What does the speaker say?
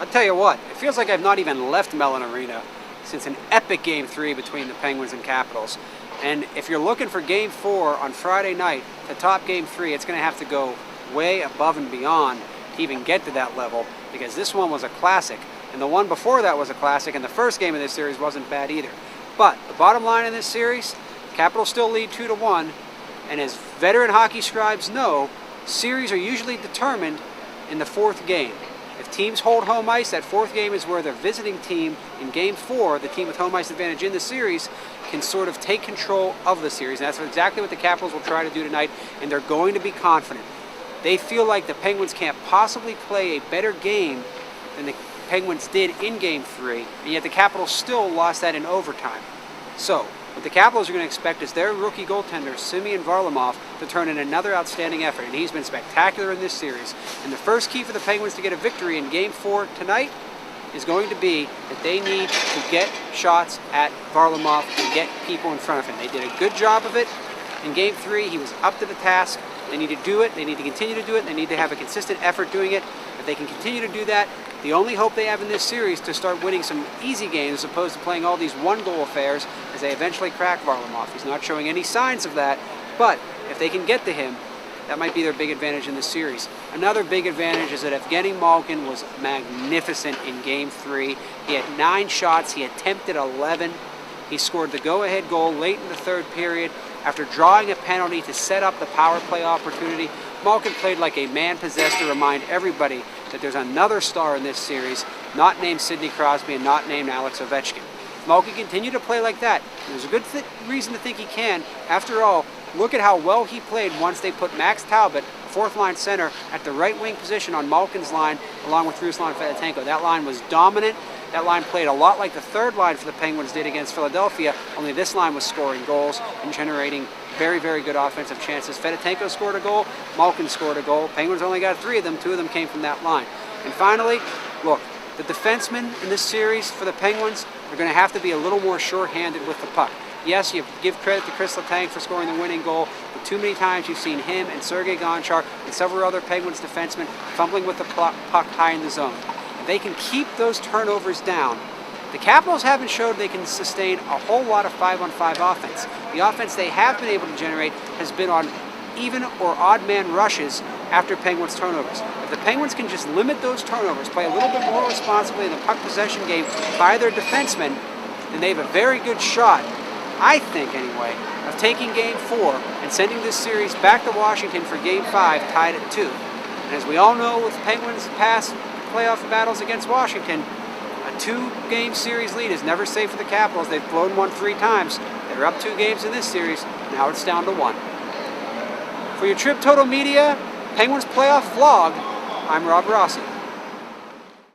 I'll tell you what, it feels like I've not even left Mellon Arena since an epic Game 3 between the Penguins and Capitals. And if you're looking for Game 4 on Friday night to top Game 3, it's going to have to go way above and beyond to even get to that level, because this one was a classic. And the one before that was a classic, and the first game of this series wasn't bad either. But the bottom line in this series, Capitals still lead 2-1, and as veteran hockey scribes know, series are usually determined in the fourth game. If teams hold home ice, that fourth game is where the visiting team in Game 4, the team with home ice advantage in the series, can sort of take control of the series. And that's exactly what the Capitals will try to do tonight, and they're going to be confident. They feel like the Penguins can't possibly play a better game than the Penguins did in Game 3, and yet the Capitals still lost that in overtime. So, what the Capitals are going to expect is their rookie goaltender, Semyon Varlamov, to turn in another outstanding effort, and he's been spectacular in this series. And the first key for the Penguins to get a victory in Game 4 tonight is going to be that they need to get shots at Varlamov and get people in front of him. They did a good job of it in Game 3. He was up to the task. They need to do it. They need to continue to do it. They need to have a consistent effort doing it. If they can continue to do that, the only hope they have in this series to start winning some easy games as opposed to playing all these one-goal affairs as they eventually crack Varlamov. He's not showing any signs of that, but if they can get to him, that might be their big advantage in this series. Another big advantage is that Evgeny Malkin was magnificent in Game 3. He had 9 shots. He attempted 11. He scored the go-ahead goal late in the third period after drawing a penalty to set up the power play opportunity. Malkin played like a man possessed to remind everybody that there's another star in this series, not named Sidney Crosby and not named Alex Ovechkin. Malkin continued to play like that. There's a good reason to think he can. After all, look at how well he played once they put Max Talbot, fourth-line center, at the right wing position on Malkin's line, along with Ruslan Fedotenko. That line was dominant. That line played a lot like the third line for the Penguins did against Philadelphia, only this line was scoring goals and generating very, very good offensive chances. Fedotenko scored a goal. Malkin scored a goal. Penguins only got 3 of them. 2 of them came from that line. And finally, look, the defensemen in this series for the Penguins are going to have to be a little more sure-handed with the puck. Yes, you give credit to Chris Letang for scoring the winning goal, but too many times you've seen him and Sergei Gonchar and several other Penguins defensemen fumbling with the puck high in the zone. If they can keep those turnovers down, the Capitals haven't showed they can sustain a whole lot of 5-on-5 offense. The offense they have been able to generate has been on even or odd man rushes after Penguins turnovers. If the Penguins can just limit those turnovers, play a little bit more responsibly in the puck possession game by their defensemen, then they have a very good shot, I think anyway, of taking Game 4 and sending this series back to Washington for Game 5 tied at 2. And as we all know with Penguins' past playoff battles against Washington, a 2-game series lead is never safe for the Capitals. They've blown one 3 times. They're up 2 games in this series. Now it's down to 1. For your Trip Total Media Penguins Playoff Vlog, I'm Rob Rossi.